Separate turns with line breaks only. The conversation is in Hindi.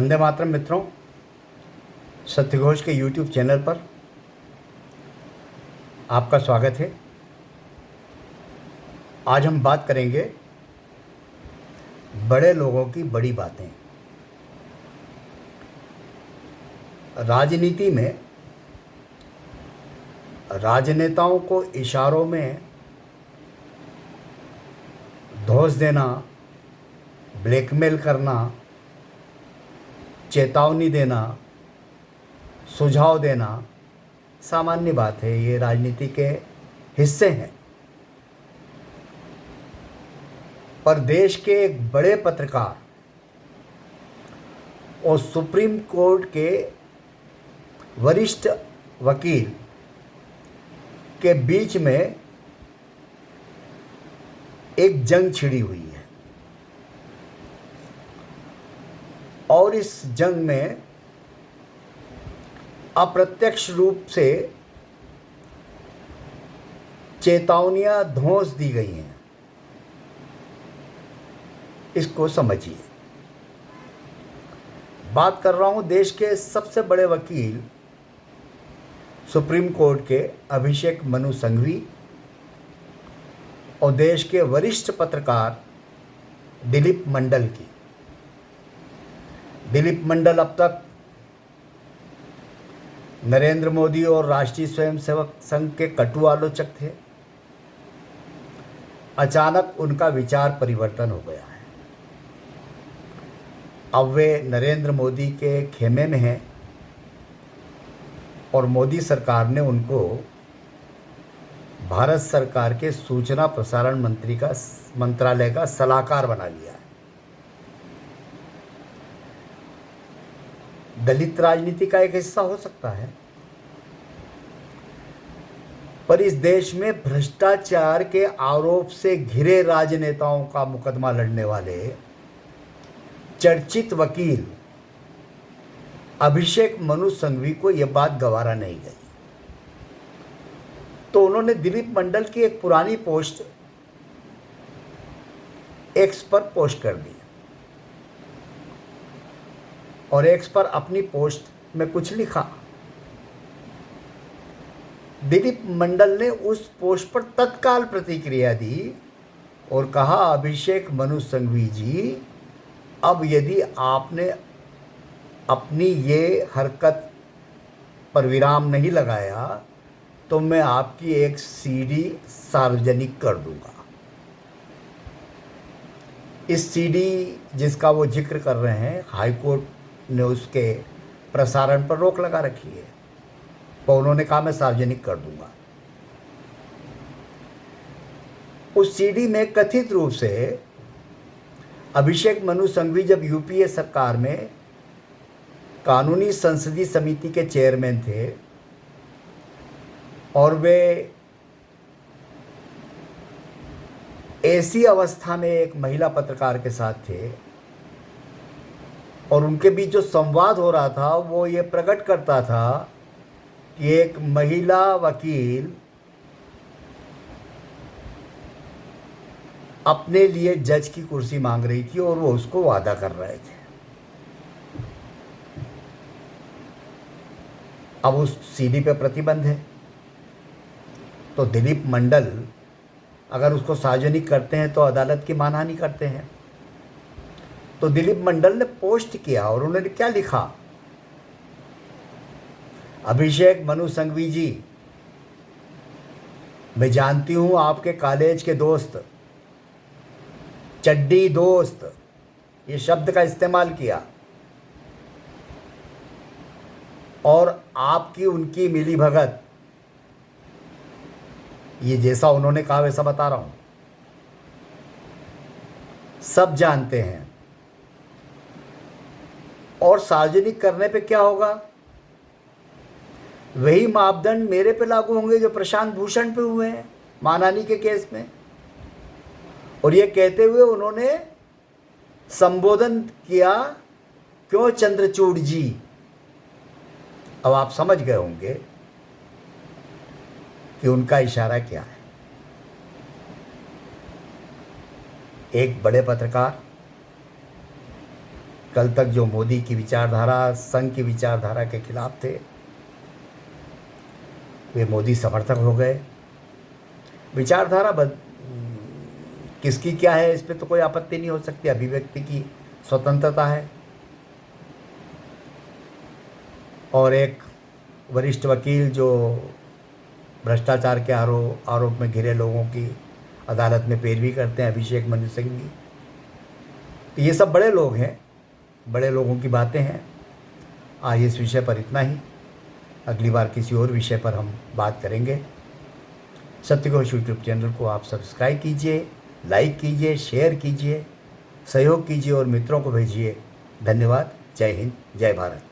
वंदे मातरम मित्रों, सत्यघोष के YouTube चैनल पर आपका स्वागत है। आज हम बात करेंगे बड़े लोगों की बड़ी बातें। राजनीति में राजनेताओं को इशारों में धौंस देना, ब्लैकमेल करना, चेतावनी देना, सुझाव देना सामान्य बात है। ये राजनीति के हिस्से हैं। पर देश के एक बड़े पत्रकार और सुप्रीम कोर्ट के वरिष्ठ वकील के बीच में एक जंग छिड़ी हुई है और इस जंग में अप्रत्यक्ष रूप से चेतावनियां धौंस दी गई हैं। इसको समझिए। बात कर रहा हूं देश के सबसे बड़े वकील सुप्रीम कोर्ट के अभिषेक मनु सिंघवी और देश के वरिष्ठ पत्रकार दिलीप मंडल की। दिलीप मंडल अब तक नरेंद्र मोदी और राष्ट्रीय स्वयंसेवक संघ के कटु आलोचक थे। अचानक उनका विचार परिवर्तन हो गया है। अब वे नरेंद्र मोदी के खेमे में हैं और मोदी सरकार ने उनको भारत सरकार के सूचना प्रसारण मंत्रालय का सलाहकार बना लिया है। दलित राजनीति का एक हिस्सा हो सकता है, पर इस देश में भ्रष्टाचार के आरोप से घिरे राजनेताओं का मुकदमा लड़ने वाले चर्चित वकील अभिषेक मनु सिंघवी को यह बात गवारा नहीं गई, तो उन्होंने दिलीप मंडल की एक पुरानी पोस्ट एक्स पर पोस्ट कर दी और एक्स पर अपनी पोस्ट में कुछ लिखा। दिलीप मंडल ने उस पोस्ट पर तत्काल प्रतिक्रिया दी और कहा, अभिषेक मनु सिंघवी जी, अब यदि आपने अपनी ये हरकत पर विराम नहीं लगाया तो मैं आपकी एक सीडी सार्वजनिक कर दूंगा। इस सीडी जिसका वो जिक्र कर रहे हैं, हाईकोर्ट ने उसके प्रसारण पर रोक लगा रखी है, पर उन्होंने कहा मैं सार्वजनिक कर दूंगा। उस सीडी में कथित रूप से अभिषेक मनु सिंघवी जब यूपीए सरकार में कानूनी संसदीय समिति के चेयरमैन थे और वे ऐसी अवस्था में एक महिला पत्रकार के साथ थे और उनके बीच जो संवाद हो रहा था वो ये प्रकट करता था कि एक महिला वकील अपने लिए जज की कुर्सी मांग रही थी और वो उसको वादा कर रहे थे। अब उस सीडी पे प्रतिबंध है, तो दिलीप मंडल अगर उसको सार्वजनिक करते हैं तो अदालत की मानहानि करते हैं। तो दिलीप मंडल ने पोस्ट किया और उन्होंने क्या लिखा, अभिषेक मनु सिंघवी जी, मैं जानती हूं आपके कॉलेज के दोस्त, चड्डी दोस्त, ये शब्द का इस्तेमाल किया और आपकी उनकी मिली भगत, ये जैसा उन्होंने कहा वैसा बता रहा हूं, सब जानते हैं। और सार्वजनिक करने पे क्या होगा, वही मापदंड मेरे पे लागू होंगे जो प्रशांत भूषण पे हुए हैं मानहानि के केस में। और ये कहते हुए उन्होंने संबोधन किया, क्यों चंद्रचूड़ जी। अब आप समझ गए होंगे कि उनका इशारा क्या है। एक बड़े पत्रकार कल तक जो मोदी की विचारधारा, संघ की विचारधारा के खिलाफ थे, वे मोदी समर्थक हो गए। विचारधारा किसकी क्या है, इस पे तो कोई आपत्ति नहीं हो सकती, अभिव्यक्ति की स्वतंत्रता है। और एक वरिष्ठ वकील जो भ्रष्टाचार के आरोप में घिरे लोगों की अदालत में पैरवी करते हैं, अभिषेक मनु सिंघवी, तो ये सब बड़े लोग हैं, बड़े लोगों की बातें हैं। आज इस विषय पर इतना ही, अगली बार किसी और विषय पर हम बात करेंगे। सत्यघोष यूट्यूब चैनल को आप सब्सक्राइब कीजिए, लाइक कीजिए, शेयर कीजिए, सहयोग कीजिए और मित्रों को भेजिए। धन्यवाद। जय हिंद, जय भारत।